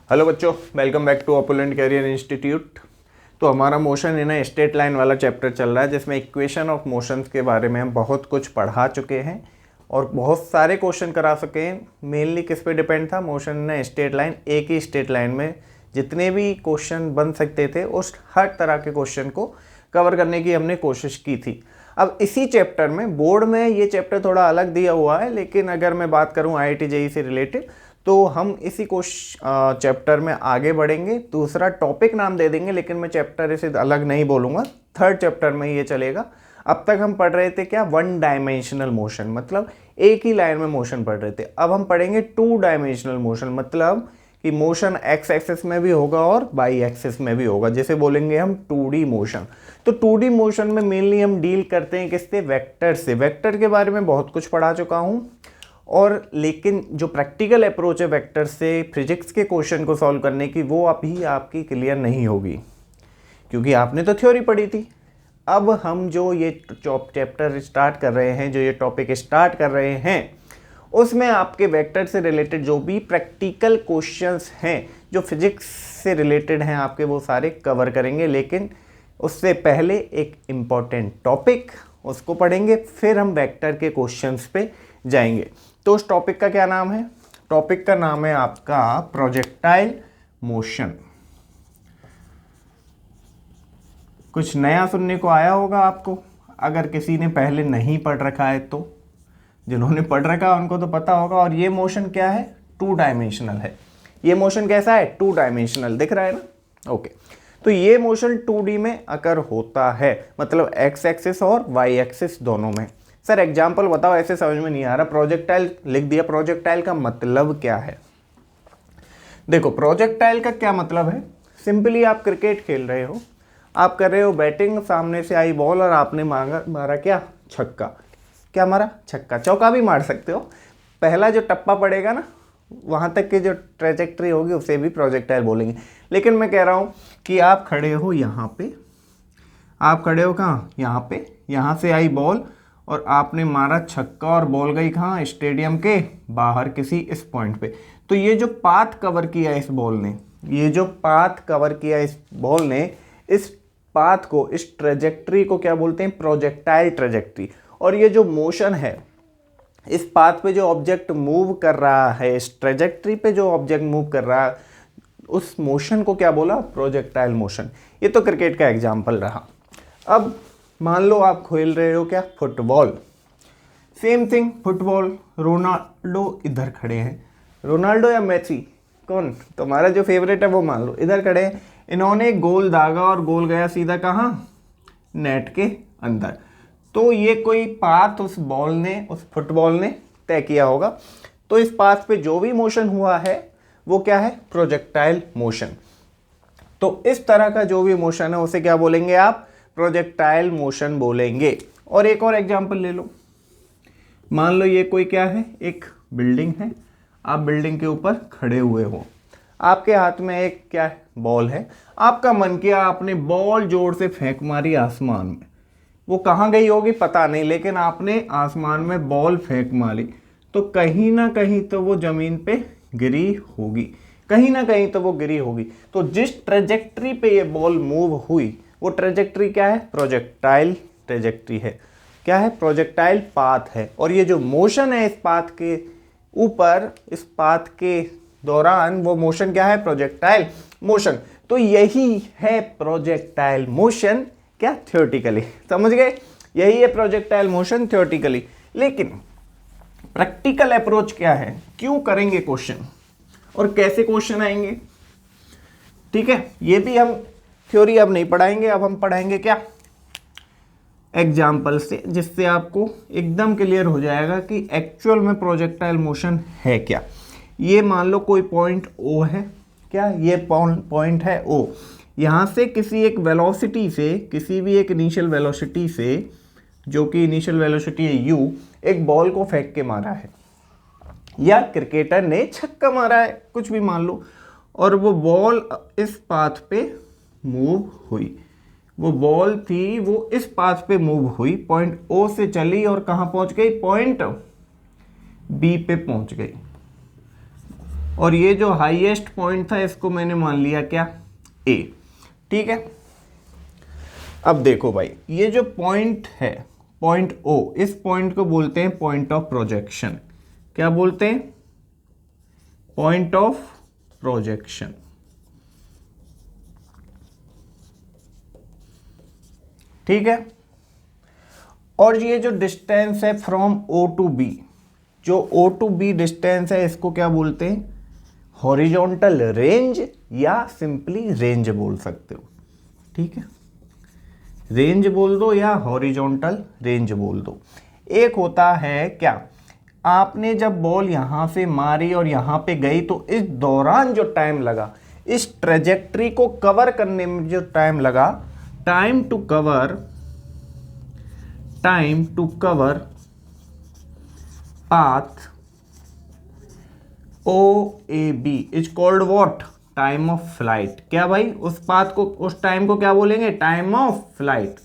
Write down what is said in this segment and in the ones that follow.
Hello बच्चों, welcome back to अपोलेंट career institute. तो हमारा मोशन इन स्ट्रेट लाइन वाला चैप्टर चल रहा है, जिसमें इक्वेशन ऑफ मोशंस के बारे में हम बहुत कुछ पढ़ा चुके हैं और बहुत सारे क्वेश्चन करा सके हैं। मेनली किस पे डिपेंड था? Motion in straight line. एक ही स्ट्रेट लाइन में जितने भी क्वेश्चन बन सकते थे, उस हर तरह के क्वेश्चन को कवर करने की हमने कोशिश की थी। अब इसी चैप्टर में बोर्ड में ये चैप्टर थोड़ा अलग दिया हुआ है, लेकिन अगर मैं बात करूँ IIT JEE से रिलेटेड तो हम इसी चैप्टर में आगे बढ़ेंगे। दूसरा टॉपिक नाम दे देंगे, लेकिन मैं चैप्टर इसे अलग नहीं बोलूँगा, थर्ड चैप्टर में ये चलेगा। अब तक हम पढ़ रहे थे क्या? वन डायमेंशनल मोशन, मतलब एक ही लाइन में मोशन पढ़ रहे थे। अब हम पढ़ेंगे टू डायमेंशनल मोशन, मतलब कि मोशन एक्स एक्सिस में भी होगा और वाई एक्सिस में भी होगा, जैसे बोलेंगे हम 2D मोशन। तो 2D मोशन में मेनली हम डील करते हैं किससे? वेक्टर से। वेक्टर के बारे में बहुत कुछ पढ़ा चुका हूँ, और लेकिन जो प्रैक्टिकल अप्रोच है वेक्टर से फिजिक्स के क्वेश्चन को सॉल्व करने की, वो अभी आपकी क्लियर नहीं होगी, क्योंकि आपने तो थ्योरी पढ़ी थी। अब हम जो ये चैप्टर स्टार्ट कर रहे हैं, जो ये टॉपिक स्टार्ट कर रहे हैं, उसमें आपके वेक्टर से रिलेटेड जो भी प्रैक्टिकल क्वेश्चंस हैं, जो फिजिक्स से रिलेटेड हैं आपके, वो सारे कवर करेंगे। लेकिन उससे पहले एक इम्पॉर्टेंट टॉपिक, उसको पढ़ेंगे, फिर हम वेक्टर के क्वेश्चंस पे जाएंगे। तो उस टॉपिक का क्या नाम है? टॉपिक का नाम है आपका प्रोजेक्टाइल मोशन। कुछ नया सुनने को आया होगा आपको, अगर किसी ने पहले नहीं पढ़ रखा है तो। जिन्होंने पढ़ रखा है उनको तो पता होगा। और ये मोशन क्या है? टू डायमेंशनल है। ये मोशन कैसा है? Two dimensional. दिख रहा है ना? ओके। तो ये मोशन 2D में अगर होता है, मतलब एक्स एक्सिस और वाई एक्सिस दोनों में। सर एग्जाम्पल बताओ, ऐसे समझ में नहीं आ रहा। प्रोजेक्टाइल लिख दिया। प्रोजेक्टाइल का मतलब क्या है? देखो, प्रोजेक्टाइल का क्या मतलब है? सिंपली आप क्रिकेट खेल रहे हो, आप कर रहे हो बैटिंग, सामने से आई बॉल और आपने मारा क्या? छक्का। क्या मारा? छक्का। चौका भी मार सकते हो। पहला जो टप्पा पड़ेगा ना, वहाँ तक की जो ट्रेजेक्ट्री होगी, उसे भी प्रोजेक्टाइल बोलेंगे। लेकिन मैं कह रहा हूँ कि आप खड़े हो यहाँ पे, आप खड़े हो कहाँ? यहाँ पे। यहाँ से आई बॉल और आपने मारा छक्का, और बॉल गई कहाँ? स्टेडियम के बाहर किसी इस पॉइंट पे। तो ये जो पाथ कवर किया इस बॉल ने, ये जो पाथ कवर किया इस बॉल ने, इस पाथ को, इस ट्रेजेक्ट्री को क्या बोलते हैं? Projectile trajectory. और ये जो मोशन है, इस पाथ पे जो ऑब्जेक्ट मूव कर रहा है, इस ट्रेजेक्ट्री पे जो ऑब्जेक्ट मूव कर रहा है, उस मोशन को क्या बोला? Projectile motion. ये तो क्रिकेट का एग्जाम्पल रहा। अब मान लो आप खेल रहे हो क्या? Football. Same thing, football. Ronaldo इधर खड़े हैं। रोनाल्डो या मेसी, कौन तुम्हारा जो फेवरेट है वो मान लो इधर खड़े हैं। इन्होंने गोल दागा और गोल गया सीधा कहाँ? नेट के अंदर। तो ये कोई पाथ उस बॉल ने, उस फुटबॉल ने तय किया होगा। तो इस पाथ पे जो भी मोशन हुआ है वो क्या है? Projectile motion. तो इस तरह का जो भी मोशन है उसे क्या बोलेंगे आप? प्रोजेक्टाइल मोशन बोलेंगे। और एक और एग्जांपल ले लो। मान लो ये कोई क्या है? एक बिल्डिंग है। आप बिल्डिंग के ऊपर खड़े हुए हो, आपके हाथ में एक क्या है? बॉल है। आपका मन किया, आपने बॉल जोर से फेंक मारी आसमान में। वो कहाँ गई होगी पता नहीं, लेकिन आपने आसमान में बॉल फेंक मारी, तो कहीं ना कहीं तो वो जमीन पे गिरी होगी, कहीं ना कहीं तो वो गिरी होगी। तो जिस ट्रेजेक्ट्री पे ये बॉल मूव हुई, वो ट्रेजेक्ट्री क्या है? प्रोजेक्टाइल ट्रेजेक्ट्री है। क्या है? प्रोजेक्टाइल पाथ है। और ये जो मोशन है इस पाथ के ऊपर, इस पाथ के दौरान, वो मोशन क्या है? Projectile motion. तो यही है प्रोजेक्टाइल मोशन। क्या? थ्योरेटिकली। समझ गए? यही है प्रोजेक्टाइल मोशन थ्योरेटिकली। लेकिन प्रैक्टिकल अप्रोच क्या है? क्यों करेंगे क्वेश्चन और कैसे क्वेश्चन आएंगे? ठीक है, ये भी हम थ्योरी अब नहीं पढ़ाएंगे। अब हम पढ़ाएंगे क्या? एग्जाम्पल से, जिससे आपको एकदम क्लियर हो जाएगा कि एक्चुअल में प्रोजेक्टाइल मोशन है क्या। ये मान लो कोई पॉइंट O है। क्या? ये पॉइंट है O। यहाँ से किसी एक वेलोसिटी से, किसी भी एक इनिशियल वेलोसिटी से, जो कि इनिशियल वेलोसिटी है u, एक बॉल को फेंक के मारा है, या क्रिकेटर ने छक्का मारा है, कुछ भी मान लो, और वो बॉल इस पाथ पे मूव हुई। वो बॉल थी, वो इस पाथ पे मूव हुई, पॉइंट O से चली और कहाँ पहुंच गई? पॉइंट B पे पहुंच गई। और ये जो हाईएस्ट पॉइंट था इसको मैंने मान लिया क्या, ए। ठीक है, अब देखो भाई, ये जो पॉइंट है, पॉइंट ओ, इस पॉइंट को बोलते हैं पॉइंट ऑफ प्रोजेक्शन। क्या बोलते हैं? Point of projection. ठीक है, और ये जो डिस्टेंस है फ्रॉम ओ टू बी, जो ओ टू बी डिस्टेंस है, इसको क्या बोलते हैं? हॉरिजॉन्टल रेंज या सिंपली रेंज बोल सकते हो। ठीक है, रेंज बोल दो या हॉरिजॉन्टल रेंज बोल दो। एक होता है क्या, आपने जब बॉल यहां से मारी और यहां पे गई, तो इस दौरान जो टाइम लगा, इस ट्रेजेक्ट्री को कवर करने में जो टाइम लगा, time to cover path OAB is called what? Time of flight. क्या भाई, उस पाथ को, उस टाइम को क्या बोलेंगे? Time of flight.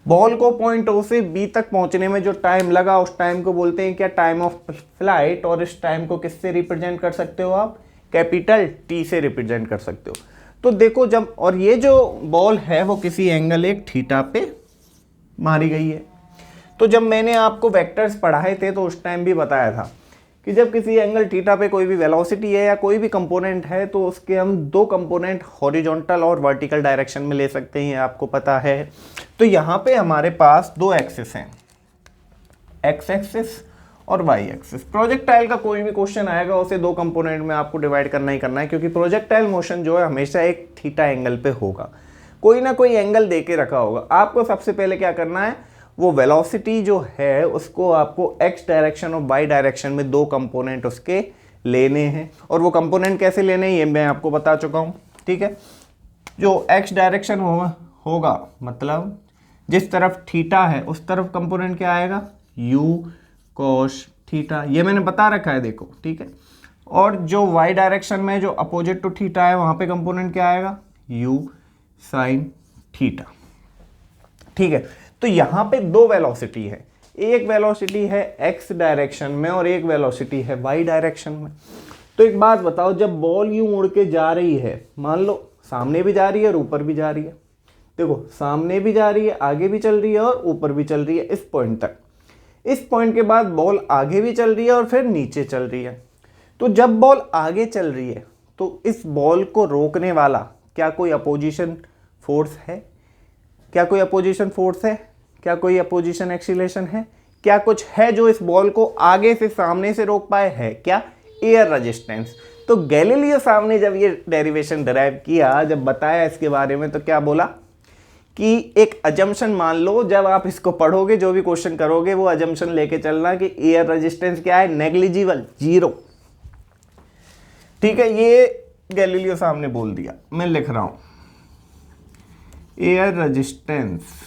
बॉल को पॉइंट ओ से बी तक पहुंचने में जो टाइम लगा, उस टाइम को बोलते हैं क्या? Time of flight. और इस टाइम को किससे रिप्रेजेंट कर सकते हो आप? कैपिटल T से रिप्रेजेंट कर सकते हो। तो देखो, जब, और ये जो बॉल है वो किसी एंगल एक थीटा पे मारी गई है। तो जब मैंने आपको वेक्टर्स पढ़ाए थे तो उस टाइम भी बताया था कि जब किसी एंगल थीटा पे कोई भी वेलोसिटी है या कोई भी कंपोनेंट है, तो उसके हम दो कंपोनेंट हॉरिजॉन्टल और वर्टिकल डायरेक्शन में ले सकते हैं, आपको पता है। तो यहाँ पे हमारे पास दो एक्सिस हैं, एक्स एक्सिस और वाई एक्सिस। प्रोजेक्टाइल का कोई भी क्वेश्चन आएगा उसे दो कंपोनेंट में आपको डिवाइड करना ही करना है, क्योंकि प्रोजेक्टाइल मोशन जो है हमेशा एक थीटा एंगल पे होगा, कोई ना कोई एंगल दे के रखा होगा। आपको सबसे पहले क्या करना है, वो वेलोसिटी जो है उसको आपको एक्स डायरेक्शन और वाई डायरेक्शन में दो कंपोनेंट उसके लेने हैं। और वो कंपोनेंट कैसे लेने हैं ये मैं आपको बता चुका हूँ। ठीक है, जो एक्स डायरेक्शन होगा मतलब जिस तरफ थीटा है उस तरफ कंपोनेंट क्या आएगा? यू कॉस थीटा, ये मैंने बता रखा है, देखो। ठीक है, और जो वाई डायरेक्शन में जो अपोजिट टू थीटा है वहां पे कंपोनेंट क्या आएगा? You sine theta. ठीक है, तो यहां पे दो वेलोसिटी है, एक वेलोसिटी है एक्स डायरेक्शन में और एक वेलोसिटी है वाई डायरेक्शन में। तो एक बात बताओ, जब बॉल यूं उड़ के जा रही है, मान लो सामने भी जा रही है और ऊपर भी जा रही है, देखो सामने भी जा रही है, आगे भी चल रही है और ऊपर भी चल रही है इस पॉइंट तक। इस पॉइंट के बाद बॉल आगे भी चल रही है और फिर नीचे चल रही है। तो जब बॉल आगे चल रही है तो इस बॉल को रोकने वाला क्या कोई अपोजिशन फोर्स है? क्या कोई अपोजिशन फोर्स है? क्या कोई अपोजिशन एक्सीलरेशन है? क्या कुछ है जो इस बॉल को आगे से सामने से रोक पाए? है क्या? Air resistance. तो गैलीलियो साहब ने जब ये डेरिवेशन डिराइव किया, जब बताया इसके बारे में, तो क्या बोला कि एक अजम्पशन मान लो, जब आप इसको पढ़ोगे जो भी क्वेश्चन करोगे वो अजम्पशन लेके चलना कि एयर रेजिस्टेंस क्या है? Negligible, zero. ठीक है, ये गैलीलियो साहब ने बोल दिया, मैं लिख रहा हूं, एयर रेजिस्टेंस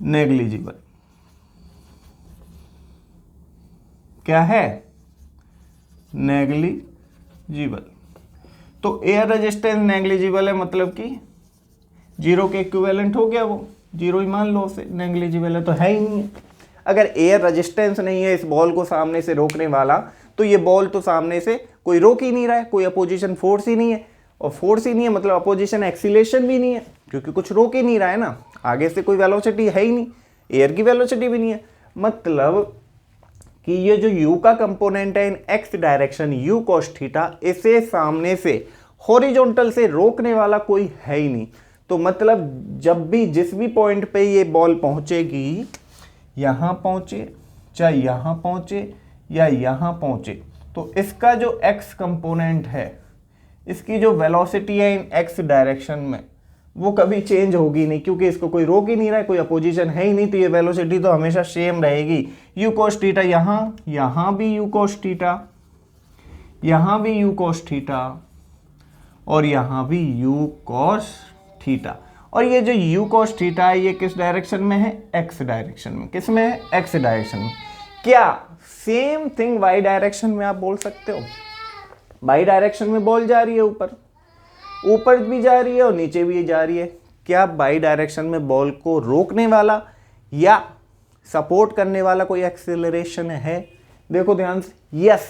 नेग्लिजिबल। क्या है? नेग्लिजिबल। तो एयर रेजिस्टेंस नेग्लिजिबल है मतलब कि जीरो के इक्विवेलेंट हो गया, वो जीरो ही मान लो उसे, नेग्लिजिबल है तो है ही नहीं। अगर एयर रेजिस्टेंस नहीं है इस बॉल को सामने से रोकने वाला, तो ये बॉल तो सामने से कोई रोक ही नहीं रहा है, कोई अपोजिशन फोर्स ही नहीं है, और फोर्स ही नहीं है मतलब अपोजिशन एक्सीलरेशन भी नहीं है, क्योंकि कुछ रोक ही नहीं रहा है ना, आगे से कोई वेलोसिटी है ही नहीं, एयर की वेलोसिटी भी नहीं है। मतलब कि ये जो u का कंपोनेंट है इन x direction u cos theta, इसे सामने से हॉरिजॉन्टल से रोकने वाला कोई है ही नहीं। तो मतलब जब भी जिस भी पॉइंट पे ये बॉल पहुंचेगी, यहां पहुंचे चाहे यहां पहुंचे या यहां पहुंचे, तो इसका जो x कंपोनेंट है, इसकी जो वेलोसिटी है इन x डायरेक्शन में, वो कभी चेंज होगी नहीं, क्योंकि इसको कोई रोक ही नहीं रहा है, कोई अपोजिशन है ही नहीं, तो ये वेलोसिटी तो हमेशा सेम रहेगी। u cos थीटा यहां भी u cos थीटा, यहां भी u cos थीटा और यहां भी u cos थीटा। और ये जो u cos थीटा है ये किस डायरेक्शन में है? x डायरेक्शन में। किस में है? x डायरेक्शन में। क्या सेम थिंग y डायरेक्शन में आप बोल सकते हो? y डायरेक्शन में बॉल जा रही है, ऊपर भी जा रही है और नीचे भी जा रही है। क्या बाई डायरेक्शन में बॉल को रोकने वाला या सपोर्ट करने वाला कोई एक्सेलरेशन है? देखो ध्यान से, यस,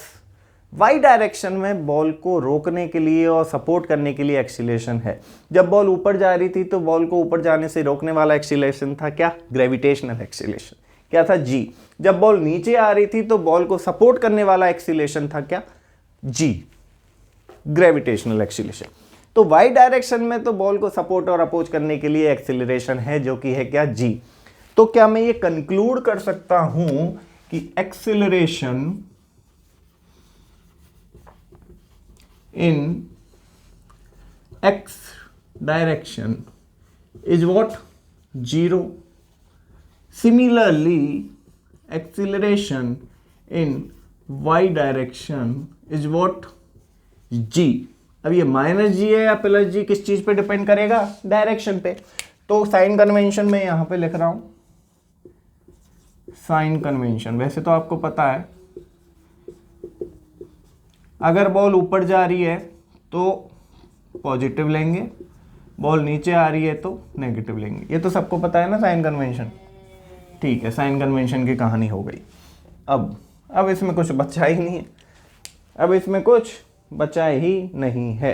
वाई डायरेक्शन में बॉल को रोकने के लिए और सपोर्ट करने के लिए एक्सीलरेशन है। जब बॉल ऊपर जा रही थी तो बॉल को ऊपर जाने से रोकने वाला एक्सीलरेशन था क्या? Gravitational acceleration. क्या था? जी। जब बॉल नीचे आ रही थी तो बॉल को सपोर्ट करने वाला एक्सीलरेशन था क्या? जी, ग्रेविटेशनल एक्सीलरेशन। तो वाई डायरेक्शन में तो बॉल को सपोर्ट और अपोज करने के लिए एक्सीलरेशन है, जो कि है क्या? जी। तो क्या मैं ये कंक्लूड कर सकता हूं कि acceleration in x direction is what? 0. Similarly, acceleration in y direction is what? g. अब ये माइनस जी है या प्लस जी, किस चीज पे डिपेंड करेगा? डायरेक्शन पे। तो साइन कन्वेंशन में यहां पे लिख रहा हूं, साइन कन्वेंशन। वैसे तो आपको पता है अगर बॉल ऊपर जा रही है तो पॉजिटिव लेंगे, बॉल नीचे आ रही है तो नेगेटिव लेंगे। ये तो सबको पता है ना साइन कन्वेंशन। ठीक है, साइन कन्वेंशन की कहानी हो गई। अब इसमें कुछ बचा ही नहीं है, अब इसमें कुछ बचा ही नहीं है।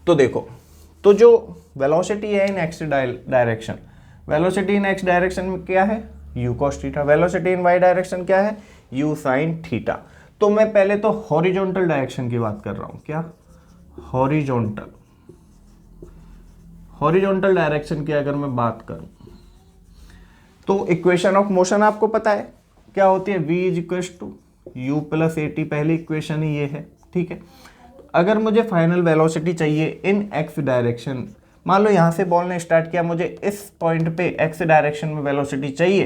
तो देखो, तो जो वेलोसिटी है in x direction, velocity in x direction में क्या है? u cos theta. Velocity in y direction क्या है? u sin theta. तो मैं पहले तो हॉरिजॉन्टल डायरेक्शन की बात कर रहा हूं। क्या? हॉरिजॉन्टल डायरेक्शन की अगर मैं बात करूं तो इक्वेशन ऑफ मोशन आपको पता है क्या होती है? v is equal to u plus a t. पहली इक्वेशन ही ये है, ठीक है। अगर मुझे फाइनल वेलोसिटी चाहिए इन एक्स डायरेक्शन, मान लो यहां से बॉल ने स्टार्ट किया, मुझे इस पॉइंट पे एक्स डायरेक्शन में वेलोसिटी चाहिए,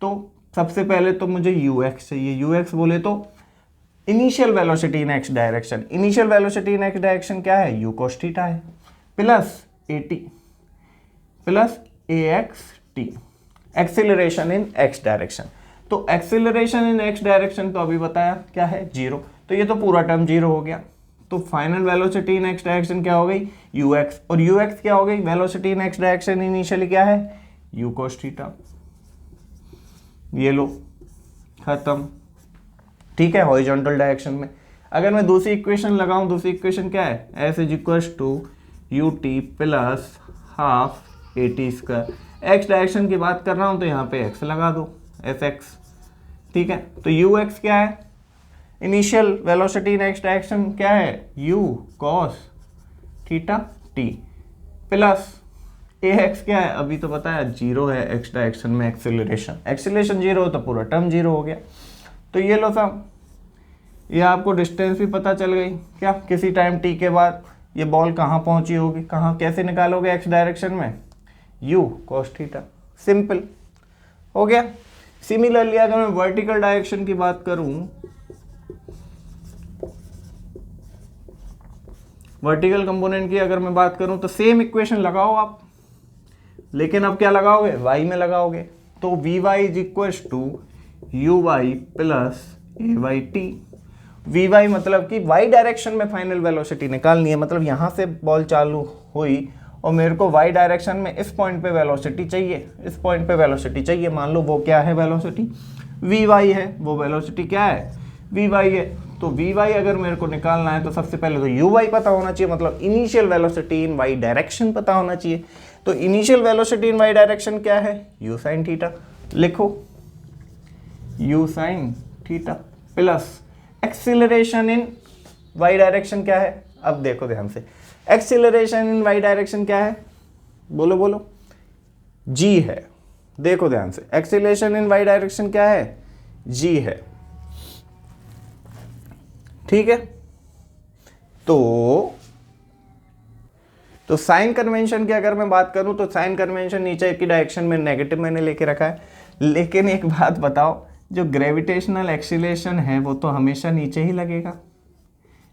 तो सबसे पहले तो मुझे यू एक्स चाहिए। यू एक्स बोले तो initial velocity in x direction. Initial velocity in x direction क्या है? यू कॉस थीटा है, plus a T plus A x T. Acceleration in x direction, तो एक्सेलरेशन इन एक्स डायरेक्शन तो अभी बताया क्या है? 0। तो ये तो पूरा टर्म 0 हो गया। तो final velocity in x direction क्या हो गई? You x. और यू एक्स क्या हो गई? Velocity in x direction initially क्या है? You cos theta. ये लो, खत्म। ठीक है, हॉरिजॉन्टल डायरेक्शन में अगर मैं दूसरी इक्वेशन लगाऊं, दूसरी इक्वेशन क्या है? S is equal to u t plus half a t square. X direction की बात कर रहा हूं तो यहाँ पे एक्स लगा दो, एफ एक्स। ठीक है, तो यू एक्स क्या है? Initial velocity in x direction क्या है? You cos theta T, plus A x क्या है? अभी तो बताया 0 है एक्स डायरेक्शन में एक्सेलरेशन। एक्सेलरेशन 0 हो तो पूरा टर्म 0 हो गया। तो ये लो साहब, ये आपको डिस्टेंस भी पता चल गई। क्या? किसी टाइम टी के बाद ये बॉल कहाँ पहुंची होगी, कहाँ, कैसे निकालोगे एक्स डायरेक्शन में? You cos theta. सिंपल हो गया। सिमिलरली अगर मैं वर्टिकल डायरेक्शन की बात करूं, वर्टिकल कंपोनेंट की अगर मैं बात करूं तो सेम इक्वेशन लगाओ आप, लेकिन अब क्या लगाओगे? y में लगाओगे। तो v y is equal to u y plus a y t. V y मतलब कि y डायरेक्शन में फाइनल वेलोसिटी निकालनी है, मतलब यहां से बॉल चालू हुई और मेरे को y डायरेक्शन में इस पॉइंट पे वेलोसिटी चाहिए, इस पॉइंट पे वेलोसिटी चाहिए। मान लो वो क्या है? वेलोसिटी वी वाई है। वो वेलोसिटी क्या है? वी वाई है। तो वी वाई अगर मेरे को निकालना है तो सबसे पहले तो यू वाई पता होना चाहिए, मतलब initial velocity in Y direction पता होना चाहिए। तो initial velocity in Y direction क्या है? U sine theta. लिखो u sine theta plus acceleration in Y direction क्या है? अब देखो ध्यान से, एक्सीलरेशन इन वाई डायरेक्शन क्या है? बोलो बोलो। जी है। देखो ध्यान से, एक्सीलरेशन इन वाई डायरेक्शन क्या है? जी है। ठीक है, तो साइन कन्वेंशन की अगर मैं बात करूं तो साइन कन्वेंशन नीचे की डायरेक्शन में नेगेटिव मैंने लेके रखा है। लेकिन एक बात बताओ, जो ग्रेविटेशनल एक्सीलरेशन है वो तो हमेशा नीचे ही लगेगा,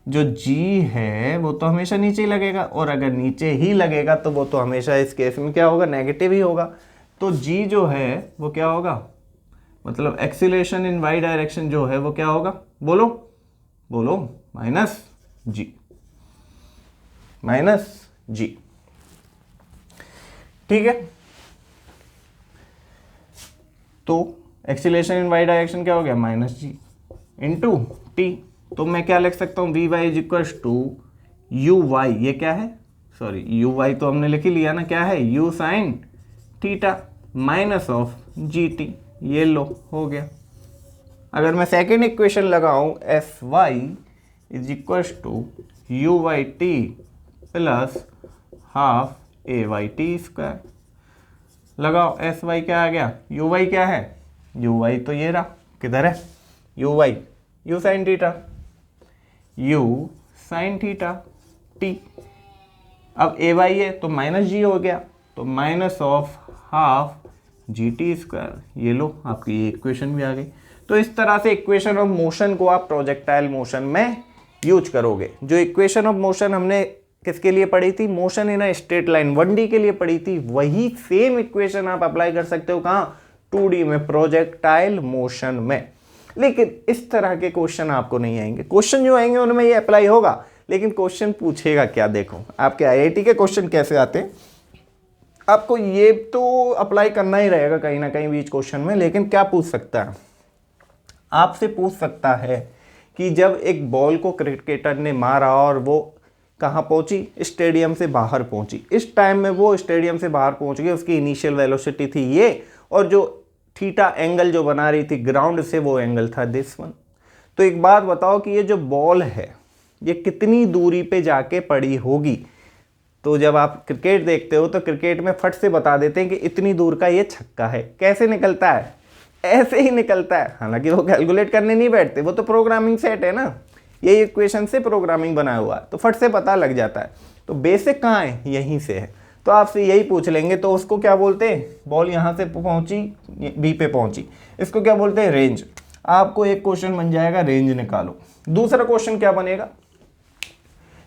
जो जी है वो तो हमेशा नीचे ही लगेगा, और अगर नीचे ही लगेगा तो वो तो हमेशा इस केस में क्या होगा? नेगेटिव ही होगा। तो जी जो है वो क्या होगा? मतलब एक्सीलरेशन इन वाई डायरेक्शन जो है वो क्या होगा? बोलो बोलो। माइनस जी, माइनस जी। ठीक है, तो एक्सीलरेशन इन वाई डायरेक्शन क्या हो गया, माइनस जी इंटू टी। तो मैं क्या लिख सकता हूँ, v y is equal to u y, ये क्या है, सॉरी यू वाई तो हमने लिख ही लिया ना, क्या है, u sine theta minus of g t, ये लो हो गया। अगर मैं सेकेंड इक्वेशन लगाऊं, f y is equal to u y t plus half a y t square, लगाओ एस वाई क्या आ गया, यू वाई क्या है, यू वाई तो ये रहा, किधर है, you why you sine theta, you sine theta T. अब ए वाई है तो माइनस जी हो गया, तो minus of half G T square, ये लो आपकी ये इक्वेशन भी आ गई। तो इस तरह से इक्वेशन ऑफ मोशन को आप प्रोजेक्टाइल मोशन में यूज करोगे। जो इक्वेशन ऑफ मोशन हमने किसके लिए पढ़ी थी, motion in a straight line 1D के लिए पढ़ी थी, वही सेम इक्वेशन आप अप्लाई कर सकते हो कहाँ, 2D में, प्रोजेक्टाइल मोशन में। लेकिन इस तरह के क्वेश्चन आपको नहीं आएंगे, क्वेश्चन जो आएंगे उनमें ये अप्लाई होगा, लेकिन क्वेश्चन पूछेगा क्या, देखो आपके IIT के क्वेश्चन कैसे आते हैं, आपको ये तो अप्लाई करना ही रहेगा कहीं ना कहीं बीच क्वेश्चन में। लेकिन क्या पूछ सकता है, आपसे पूछ सकता है कि जब एक बॉल को क्रिकेटर ने मारा और वो कहाँ पहुंची, स्टेडियम से बाहर पहुंची, इस टाइम में वो स्टेडियम से बाहर पहुंच गई, उसकी इनिशियल वेलोसिटी थी ये, और जो थीटा एंगल जो बना रही थी ग्राउंड से, वो एंगल था दिस वन। तो एक बात बताओ कि ये जो बॉल है ये कितनी दूरी पे जाके पड़ी होगी। तो जब आप क्रिकेट देखते हो तो क्रिकेट में फट से बता देते हैं कि इतनी दूर का ये छक्का है। कैसे निकलता है, ऐसे ही निकलता है, हालांकि वो कैलकुलेट करने नहीं बैठते, वो तो प्रोग्रामिंग सेट है ना, ये इक्वेशन से प्रोग्रामिंग बनाया हुआ है, तो फट से पता लग जाता है। तो बेसिक कहाँ है, यहीं से है। तो आपसे यही पूछ लेंगे, तो उसको क्या बोलते हैं, बॉल यहाँ से पहुँची बी पे पहुँची, इसको क्या बोलते हैं, रेंज। आपको एक क्वेश्चन बन जाएगा रेंज निकालो। दूसरा क्वेश्चन क्या बनेगा,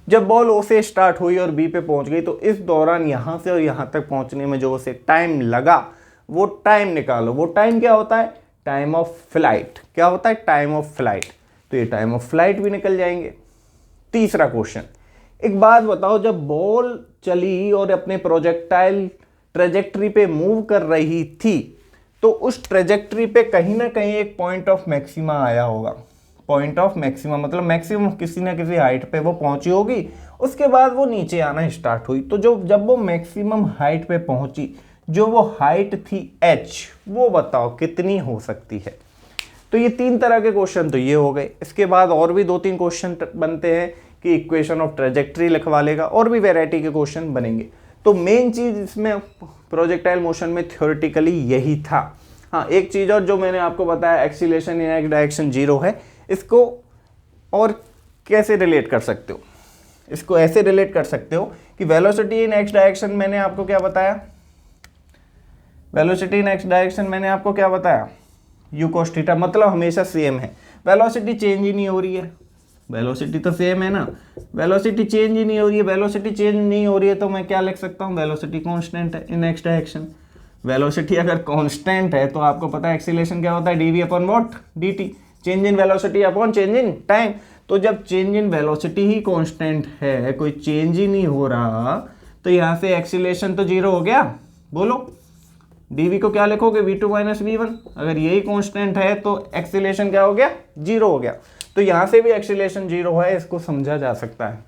जब बॉल ओ से स्टार्ट हुई और बी पे पहुंच गई, तो इस दौरान यहाँ से और यहाँ तक पहुंचने में जो उसे टाइम लगा, वो टाइम निकालो। वो टाइम क्या होता है, टाइम ऑफ फ्लाइट। क्या होता है, टाइम ऑफ फ्लाइट। तो ये टाइम ऑफ फ्लाइट भी निकल जाएंगे। तीसरा क्वेश्चन, एक बात बताओ, जब बॉल चली और अपने प्रोजेक्टाइल ट्रेजेक्ट्री पे मूव कर रही थी, तो उस ट्रेजेक्ट्री पे कहीं ना कहीं एक पॉइंट ऑफ मैक्सिमा आया होगा। पॉइंट ऑफ मैक्सिमा मतलब मैक्सिमम किसी ना किसी हाइट पे वो पहुंची होगी, उसके बाद वो नीचे आना स्टार्ट हुई। तो जब वो मैक्सिमम हाइट पे पहुंची, जो वो हाइट थी h, वो बताओ कितनी हो सकती है। तो ये तीन तरह के क्वेश्चन तो ये हो गए। इसके बाद और भी 2-3 क्वेश्चन बनते हैं कि इक्वेशन ऑफ ट्रेजेक्ट्री लिखवा लेगा, और भी वैरायटी के क्वेश्चन बनेंगे। तो मेन चीज इसमें प्रोजेक्टाइल मोशन में थ्योरेटिकली यही था। हाँ, एक चीज और जो मैंने आपको बताया, एक्सीलरेशन इन एक्स डायरेक्शन 0 है। इसको और कैसे रिलेट कर सकते हो, इसको ऐसे रिलेट कर सकते हो कि वेलोसिटी इन एक्स डायरेक्शन मैंने आपको क्या बताया, वेलोसिटी इन एक्स डायरेक्शन मैंने आपको क्या बताया, यू कोस थीटा, मतलब हमेशा सेम है, वेलोसिटी चेंज ही नहीं हो रही है। वेलोसिटी तो सेम है ना, वेलोसिटी चेंज ही नहीं हो रही है। वेलोसिटी चेंज नहीं हो रही है तो मैं क्या लिख सकता हूँ, वेलोसिटी कांस्टेंट है इन एक्स डायरेक्शन। वेलोसिटी अगर कांस्टेंट है तो आपको पता है एक्सीलरेशन क्या होता है, dv upon what, dt, change in velocity upon change in time. तो जब चेंज इन वेलोसिटी ही कांस्टेंट है, कोई चेंज ही नहीं हो रहा, तो यहाँ से एक्सीलरेशन तो 0 हो गया। बोलो dv को क्या लिखोगे, v2 माइनस v1। अगर यही कांस्टेंट है तो एक्सीलरेशन क्या हो गया, 0 हो गया। तो यहाँ से भी एक्सीलरेशन 0 है, इसको समझा जा सकता है।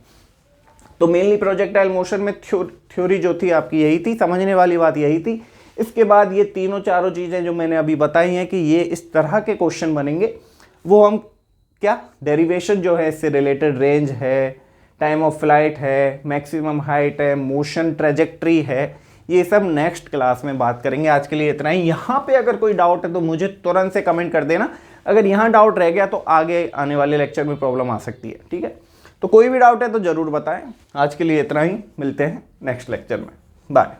तो मेनली प्रोजेक्टाइल मोशन में थ्योरी जो थी आपकी यही थी, समझने वाली बात यही थी। इसके बाद ये तीनों चारों चीज़ें जो मैंने अभी बताई हैं कि ये इस तरह के क्वेश्चन बनेंगे, वो हम क्या डेरिवेशन जो है इससे रिलेटेड, रेंज है, टाइम ऑफ फ्लाइट है, मैक्सिमम हाइट है, मोशन ट्रेजेक्ट्री है, ये सब नेक्स्ट क्लास में बात करेंगे। आज के लिए इतना ही। यहाँ पे अगर कोई डाउट है तो मुझे तुरंत से कमेंट कर देना। अगर यहाँ डाउट रह गया तो आगे आने वाले लेक्चर में प्रॉब्लम आ सकती है, ठीक है। तो कोई भी डाउट है तो ज़रूर बताएं। आज के लिए इतना ही, मिलते हैं नेक्स्ट लेक्चर में, बाय।